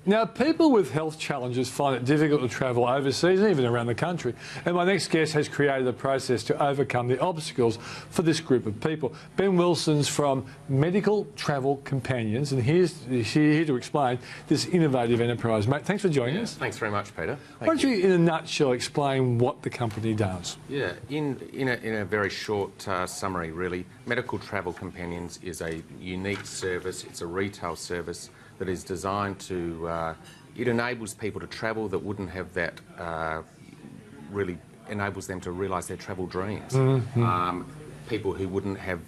Now, people with health challenges find it difficult to travel overseas and even around the country. And my next guest has created a process to overcome the obstacles for this group of people. Ben Wilson's from Medical Travel Companions, and he's here to explain this innovative enterprise. Mate, thanks for joining us. Thanks very much, Peter. Why don't you, in a nutshell, explain what the company does? Yeah, in a very short summary, really, Medical Travel Companions is a unique service. It's a retail service that is designed to, it enables people to travel that wouldn't have that, really enables them to realise their travel dreams. People who wouldn't have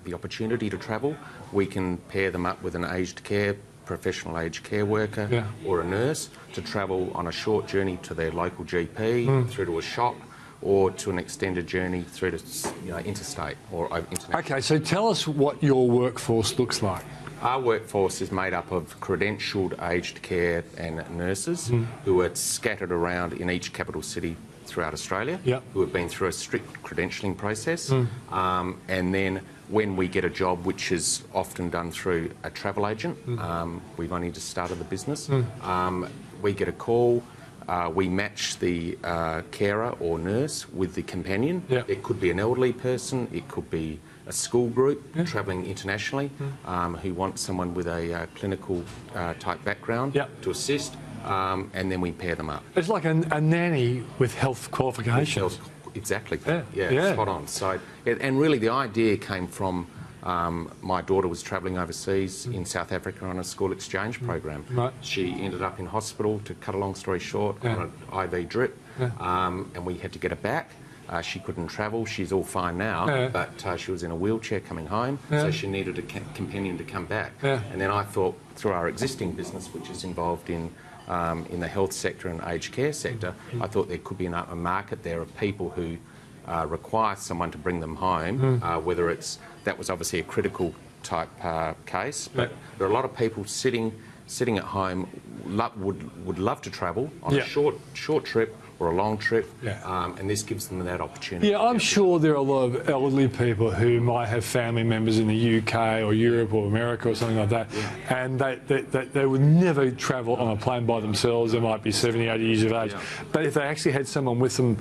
the opportunity to travel, we can pair them up with an aged care, professional aged care worker or a nurse to travel on a short journey to their local GP, through to a shop, or to an extended journey through to interstate or international. Okay, so tell us what your workforce looks like. Our workforce is made up of credentialed aged care and nurses who are scattered around in each capital city throughout Australia, who have been through a strict credentialing process. And then when we get a job, which is often done through a travel agent, we've only just started the business, we get a call. We match the carer or nurse with the companion. It could be an elderly person, it could be a school group travelling internationally who want someone with a clinical type background to assist, and then we pair them up. It's like a nanny with health qualifications. Exactly. Yeah, spot on. So, and really the idea came from my daughter was travelling overseas in South Africa on a school exchange program. She ended up in hospital, to cut a long story short, on an IV drip, and we had to get her back. She couldn't travel. She's all fine now, but she was in a wheelchair coming home, so she needed a companion to come back. And then I thought, through our existing business, which is involved in the health sector and aged care sector, I thought there could be a market there of people who require someone to bring them home, whether it's, that was obviously a critical type case, but there are a lot of people sitting at home would love to travel on a short trip or a long trip, and this gives them that opportunity. Yeah, I'm sure there are a lot of elderly people who might have family members in the UK or Europe or America or something like that, and they would never travel on a plane by themselves. They might be 70, 80 years of age, but if they actually had someone with them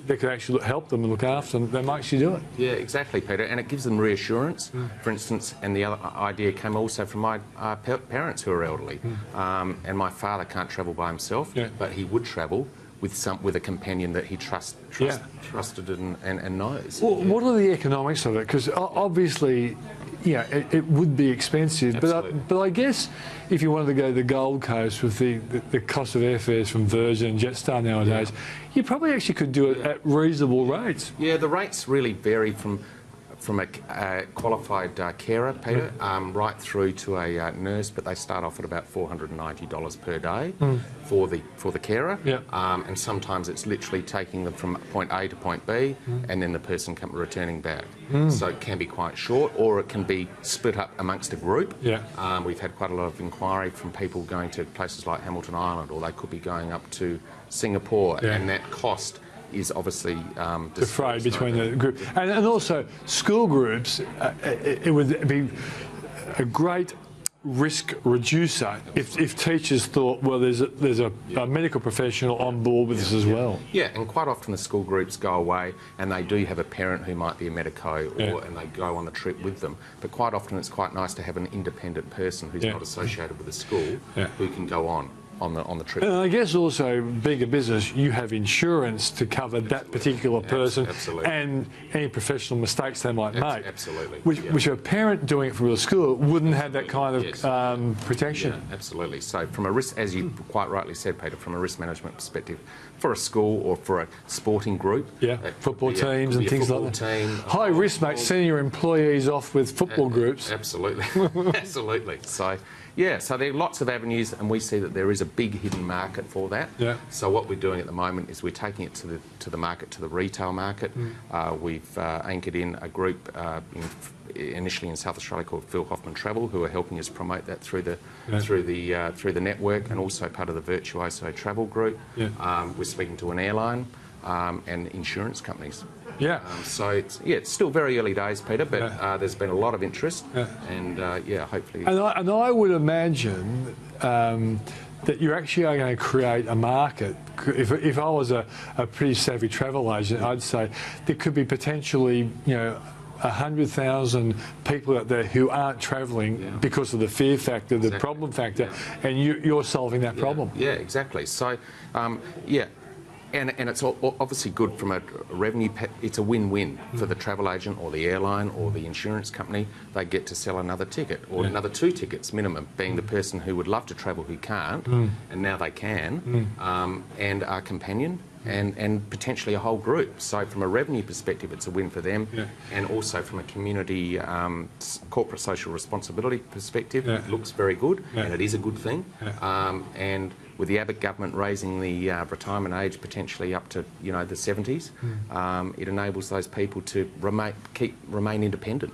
that could actually help them and look after them, they might actually do it. Yeah, exactly, Peter, and it gives them reassurance, for instance, and the other idea came also from my parents who are elderly, and my father can't travel by himself, but he would travel with a companion that he trusted and knows. Well, what are the economics of it? Because obviously, it would be expensive, but I guess if you wanted to go to the Gold Coast with the cost of airfares from Virgin and Jetstar nowadays, you probably actually could do it at reasonable rates. Yeah, the rates really vary from a qualified carer, Peter, right through to a nurse, but they start off at about $490 per day for the carer, and sometimes it's literally taking them from point A to point B, and then the person returning back. So it can be quite short, or it can be split up amongst a group. We've had quite a lot of inquiry from people going to places like Hamilton Island, or they could be going up to Singapore, and that cost is obviously defrayed between the group. And also school groups, it would be a great risk reducer if teachers thought, well, there's a medical professional on board with this as well. Yeah, and quite often the school groups go away and they do have a parent who might be a medico, and they go on the trip with them. But quite often it's quite nice to have an independent person who's not associated with the school who can go on the trip. And I guess also, being a business, you have insurance to cover that particular person and any professional mistakes they might make. Which a parent doing it from a school wouldn't have that kind of protection. Yeah, absolutely. So from a risk, as you quite rightly said, Peter, from a risk management perspective, for a school or for a sporting group, football teams and things like that. High risk, mate, sending your employees off with football groups. Absolutely. Absolutely. So so there are lots of avenues, and we see that there is a big hidden market for that. So what we're doing at the moment is we're taking it to the market, to the retail market. We've anchored in a group initially in South Australia called Phil Hoffman Travel, who are helping us promote that through the network, and also part of the Virtuoso Travel Group. We're speaking to an airline and insurance companies. So it's still very early days, Peter, but there's been a lot of interest, and hopefully. And I would imagine that you actually are going to create a market. If I was a pretty savvy travel agent, I'd say there could be potentially, 100,000 people out there who aren't travelling because of the fear factor, the problem factor, and you're solving that problem. Yeah, exactly. So, And it's obviously good from a revenue. It's a win-win for the travel agent or the airline or the insurance company. They get to sell another ticket or another 2 tickets minimum, being the person who would love to travel who can't, and now they can, and our companion. And potentially a whole group. So from a revenue perspective, it's a win for them, and also from a community corporate social responsibility perspective, it looks very good, and it is a good thing. And with the Abbott government raising the retirement age potentially up to the 70s, it enables those people to remain independent.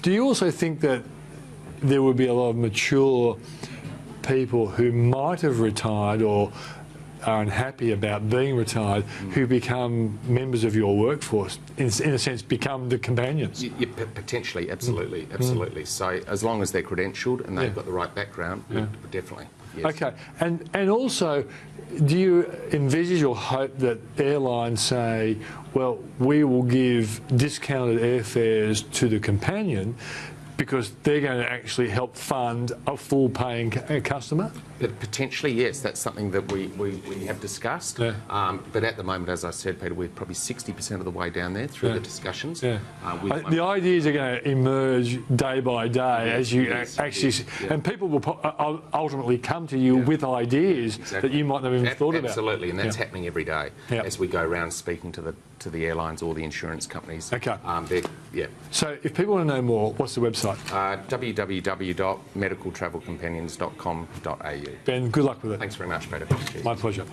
Do you also think that there would be a lot of mature people who might have retired or are unhappy about being retired, who become members of your workforce, in a sense, become the companions? Potentially, absolutely, absolutely. So as long as they're credentialed and they've got the right background, definitely. Yes. Okay, and also, do you envisage or hope that airlines say, well, we will give discounted airfares to the companion because they're going to actually help fund a full paying customer? Potentially, yes. That's something that we have discussed. But at the moment, as I said, Peter, we're probably 60% of the way down there through the discussions. The ideas are going to emerge day by day as you actually... And people will ultimately come to you with ideas that you might not have even thought about. Absolutely, and that's happening every day as we go around speaking to the airlines or the insurance companies. Okay. So if people want to know more, what's the website? www.medicaltravelcompanions.com.au. Ben, good luck with it. Thanks very much, Peter. Cheers. My pleasure.